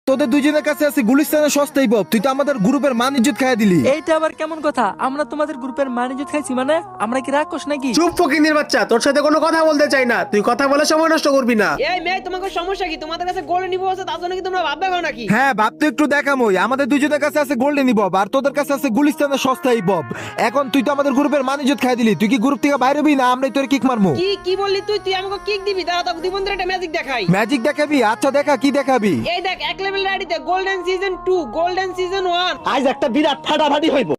তোদের দুজনের কাছে আছে গুলিস্তানের সস্তাই বব, তুই তো আমাদের গ্রুপের মান ইজ্জত খাইয়া দিলি। এইটা আবার কেমন কথা? আমরা তোমাদের গ্রুপের ম্যানেজার খাইছি মানে আমরা কি রাক্ষস নাকি? চুপ ফকিন্দির বাচ্চা, তোর সাথে কোনো কথা বলতে চাই না, তুই কথা বলে সময় নষ্ট করবি না। এই মেয়ে, তোমাকে সমস্যা কি? তোমাদের কাছে গোল্ড নিবো আছে তার জন্য কি তোমরা ভাব দেখাও নাকি? হ্যাঁ বাপ তো একটু দেখামই, আমাদের দুজনের কাছে আছে গোল্ডেন বব আর তোদের কাছে আছে গুলিস্তানের সস্তাই বব। এখন তুই তো আমাদের গ্রুপের মান ইজ্জত খাই দিলি, তুই কি গ্রুপ থেকে বাইরে হবি না আমরাই তোর কিক মারমু? কি কি বললি তুই? তুই আমাকে কিক দিবি? দাঁড়া, তোকে দিবন্ধের একটা ম্যাজিক দেখাই। ম্যাজিক দেখাবি? আচ্ছা দেখা, কি দেখাবি? এই দেখ, এক লেভেল রাইডিতে গোল্ডেন সিজন 2, গোল্ডেন সিজন 1। আজ একটা বিরাট ফাটাফাটি হইব।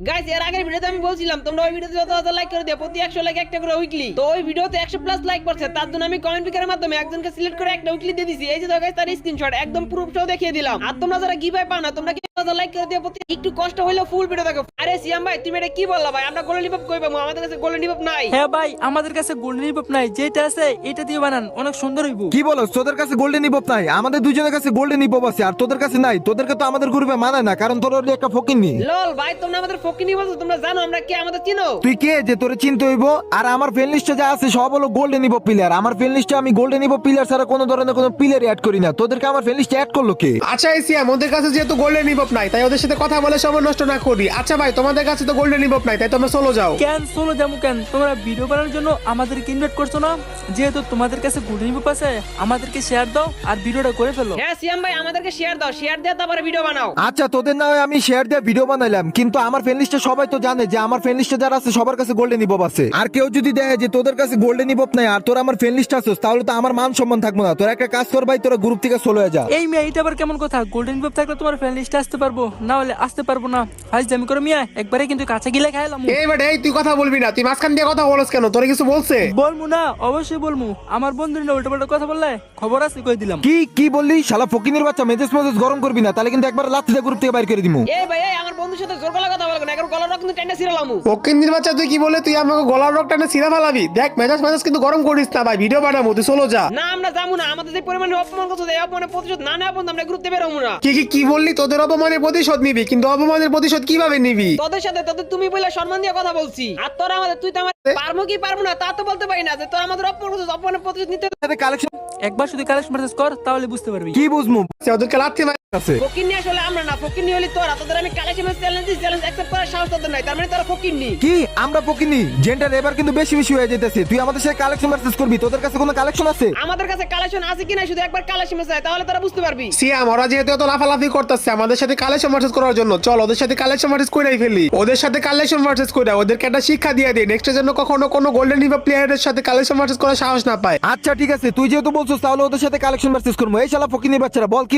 গাইস, এর আগের ভিডিওতে আমি বলছিলাম তোমরা ওই ভিডিওতে যত লাইক করে দিও, প্রতি 100 লাইক একটা করে উইকলি। তো ওই ভিডিওতে 100 প্লাস লাইক পড়ছে, তার জন্য আমি কমেন্ট পিকারের মাধ্যমে একজনকে সিলেক্ট করে একটা উইকলি দিয়ে দিছি। এই যে গাইস, তার স্ক্রিনশট একদম প্রুফ সহ দেখিয়ে দিলাম। আর তোমরা যারা গিভঅ্যাওয়ে পাও না, তোমরা কি লাইক করে দিও, প্রতি একটু কষ্ট হইলো ফুল ভিডিও দেখো। আরে সিয়াম ভাই, তুমি এটা কি বললা ভাই? আমরা গোল্ডেন হিপ কই পাবো? আমাদের কাছে গোল্ডেন হিপ নাই। হ্যাঁ ভাই, আমাদের কাছে গোল্ডেন হিপ নাই, যেটা আছে এটা দিয়ে বানান, অনেক সুন্দর হইব। কি বলো তোদের কাছে গোল্ডেন বব নাই? আমাদের দুজনের কাছে গোল্ডেন বব আছে আর তোদের কাছে নাই। তোদেরকে তো আমাদের গ্রুপে মানায় না, কারণ তোর একটা ফকিন্নি। লল ভাই, তোমরা আমাদের ফকিনি বলছো, তোমরা জানো আমরা কে? আমাদের চিনো? তুই কে যে তোরে চিনতে হইব? আর আমার ফ্রেন্ড লিস্টে যা আছে সব হলো গোল্ডেন ইভো প্লেয়ার। আমার ফ্রেন্ড লিস্টে আমি গোল্ডেন ইভো প্লেয়ার ছাড়া কোনো ধরনের কোনো প্লেয়ার অ্যাড করি না। তোদেরকে আমার ফ্রেন্ড লিস্টে অ্যাড করলো কে? আচ্ছা এসিয়াম, ওদের কাছে যেহেতু গোল্ডেন হিপ নাই তাই ওদের সাথে কথা বলে সময় নষ্ট না করি। আচ্ছা ভাই, তোমাদের কাছে তো গোল্ডেন হিপ নাই, তাই তোমরা সোলো যাও। কেন সোলো যাবো কেন? তোমরা ভিডিও বানানোর জন্য আমাদেরকে ইনভাইট করছো না? যেহেতু তোমাদের কাছে গোল্ডেন হিপ আছে, আমাদেরকে শেয়ার দাও আর ভিডিওটা করে ফেলো। হ্যাঁ সিয়াম ভাই, আমাদেরকে শেয়ার দাও, শেয়ার দিয়ে তারপরে ভিডিও বানাও। আচ্ছা তোদের না হয় আমি শেয়ার দিয়ে ভিডিও বানাইলাম, কিন্তু আমার ফ্রেন্ড লিস্টে সবাই তো জানে যে আমার ফ্রেন্ড লিস্টে যারা আছে সবার কাছে গোল্ডেন ইভব আছে। আর কেউ যদি দেখে যে তোদের কাছে গোল্ডেন ইভব নাই আর তোরা আমার ফ্রেন্ড লিস্টে আছিস, তাহলে তো আমার মান সম্মান থাকবো না। তোরা একটা কাজ কর ভাই, তোরা গ্রুপ থেকে চলে যা। এই মিয়া, এটা আবার কেমন কথা? গোল্ডেন হিপ থাকলে তোমার ফ্রেন্ড লিস্টে আসতে পারবো, না হলে আসতে পারবো না। ফাইজ জামি করো মিয়া, একবারে কিন্তু কাছে গিলে খাইলাম। এই বেটা, এই তুই কথা বলবি না, তুই মাঝখান দিয়ে কথা বলছ কেন? তোরে কিছু বলছে? বলমু না, অবশ্যই বলমু। আমার বন্ধুর না উল্টো পাল্টা কথা বললে খবর আছে, কই দিলাম। কি কি বললি? শালা ফকিনের বাচ্চা, মেজাজ মেজাজ গরম করবি না, তাহলে কিন্তু একবার লাথি দিয়ে গ্রুপ থেকে বাইর করে দিমু। এই ভাই, এই আমার বন্ধুর সাথে জোর গলা কথা বলবো না, এখন গলার রক কিন্তু টেন্ডা ছিড়ালামু। ফকিন্দির বাচ্চা, তুই কি বলে? তুই আমাকে গলার রক টানে ছিঁড়া ফেলাবি? দেখ মেজাজ মেজাজ কিন্তু গরম করিস না ভাই, ভিডিও বানাবো, তুই সোলো যা। না আমরা যাবো না, আমাদের যে পরিমাণে অপমান করছো, এই অপমানের প্রতিশোধ না নেওয়া পর্যন্ত আমরা গ্রুপ থেকে বের হবো না। কি বললি? তোদের অপমানের প্রতিশোধ নিবি? কিন্তু অপমানের প্রতিশোধ কিভাবে নিবি? তোদের সাথে তোদের তুমি বলে সম্মান দিয়ে কথা বলছি, আর তোরা আমাদের, তুই তো আমার পারবো কি পারবো না তা তো বলতে পারি না। যে তোরা আমাদের অপমান করছিস, অপমানের প্রতিশোধ নিতে কালেকশন একবার শুধু কালেকশন মেসেজ কর, তাহলে বুঝতে পারবি। কি বুঝমু? ওদেরকে লাথি মার আছে ফকিন্নি আসলে আমরা না, ফকিন্নি হলি তোরা। তোদের আমি কালেকশন চ্যালেঞ্জ অ্যাকসেপ্ট করার সাহস তোদের নাই, তার মানে তোরা ফকিন্নি। কি আমরা ফকিনি? জেন্টার এবার কিন্তু বেশি বেশি হয়ে যাইতেছে। তুই আমাদের সাথে কালেকশন মেসেজ করবি, তোদের কাছে কোনো কালেকশন আছে? আমাদের কাছে কালেকশন আছে কিনা শুধু একবার কালেকশন চাই, তাহলে তোরা বুঝতে পারবি। সিয়াম, ওরা যেহেতু এত লাফালাফি করতেছে আমাদের সাথে কালেকশন ভার্সেস করার জন্য, চল ওদের সাথে কালেকশন ভার্সেস কইরাই ফেলি। ওদের সাথে কালেকশন ভার্সেস কইরা ওদেরকে একটা শিক্ষা দিয়ে দিই, নেক্সটের জন্য কখনো কোনো গোল্ডেন হিপ প্লেয়ারের সাথে কালেকশন ভার্সেস করার সাহস না পায়। আচ্ছা ঠিক আছে, তুই যেহেতু বলছিস তাহলে ওদের সাথে কালেকশন মেসেজ করবো। এই শালা ফকিনি বাচ্চারা, বল কি